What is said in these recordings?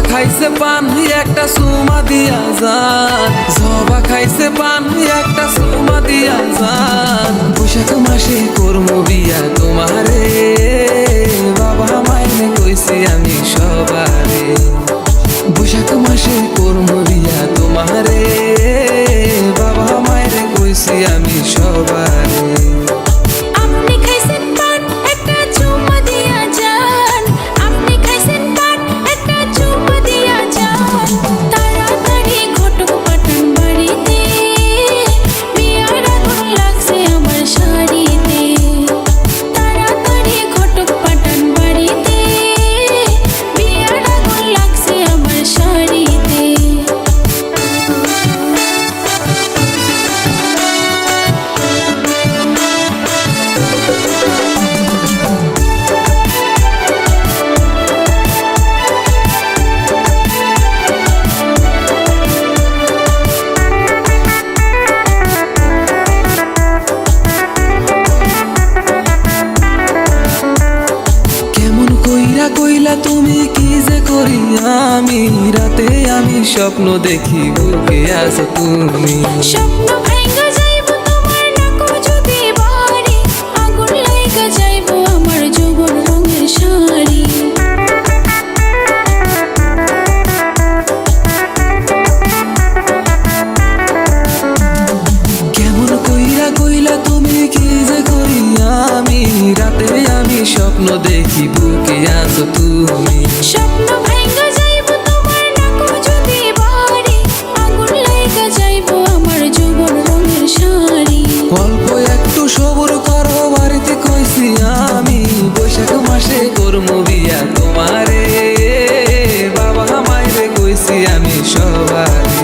খাইছে পান একটা সুমা দিয়া যান, জবা খাইছে পান একটা সুমা দিয়া যান। বৈশাখ মাসে করমু বিয়া তোমারে, বাবা মাইনে কইছি আমি সবারে। বৈশাখ মাসে করমু বিয়া তোমারে, বাবা মাইনে কইছি আমি সবারে। কইলা তুমি কি যে করি আমি, রাতে আমি স্বপ্ন দেখি বুকে আছো তুমি। স্বপ্ন ভাঙা যাইবো তোমার নাকো যদি বাড়ি, আগুন লাইগা যাইবো আমার যৌবন রঙের শাড়ি। কেমন কইলা তুমি কি যে করি আমি, রাতে আমি স্বপ্ন দেখি বুকে আছো তুমি। স্বপ্ন ভাঙা যাইবো তোমার নাকো যদি বাড়ি, আগুন লাইগা যাইবো আমার যৌবন রঙের শাড়ি। অল্প একটু সবুর করো বাড়িতে কইছি আমি, বৈশাখ মাসে করমু বিয়া তোমারে, বাবা মাইরে কইছি আমি সবারে।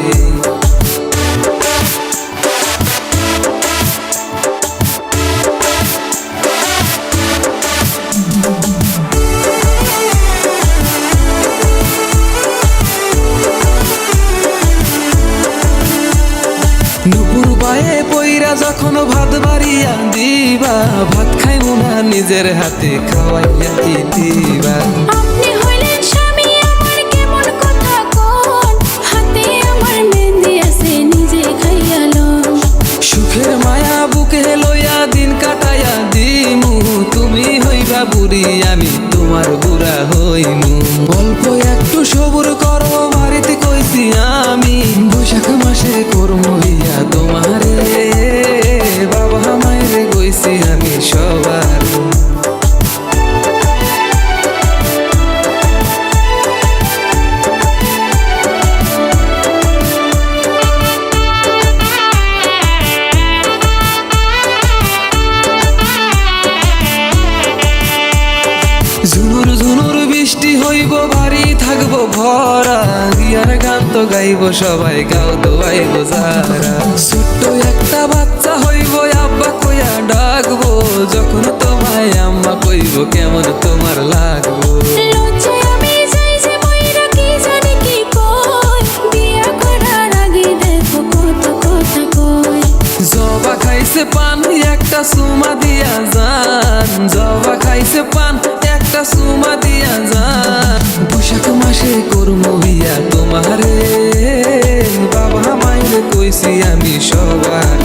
নুপুর পায়ে পইরা যখন ভাত বাড়িয়া দিবা, ভাত খাইব না নিজের হাতে খাওয়াইয়া কি দিবা। আপনি হইলেন স্বামী আমার কেমন কথা কোন, হাতে আমার মেহেন্দি আছে নিজে খাইয়া লন। সুখের মায়া বুকে লইয়া দিন কাটাইয়া দিমু, তুমি হইবা বুড়ি আমি তোমার বুড়া হইমু। অল্প একটু সবুর করো বাড়িতে কইছি আমি, বৈশাখ মাসে করমু বিয়া তোমারে, বাবা মাইরে কইছি আমি সবার। ঝুনুর ঝুনুর বৃষ্টি হইব বাড়ি থাকবো ভরা, গিয়ার গান তো গাইব সবাই গাও দোয়াইব যারা। ছোট্ট একটা বাচ্চা হইব আব্বা কইয়া ডাকবো, যখন তোমায় আম্মা কইব কেমন তোমার লাগবো। লজ্জায় আমি যাই যে মইরা কি জানি কি কই, বিয়া করার আগে দেখো কত কথা কই। জবা খাইছে পান একটা সুমা দিয়া যান, জবা খাইছে পান একটা সুমা দিয়া যান। বৈশাখ মাসে করমু বিয়া তোমারে, বাবা মাইরে কইছি আমি সবার।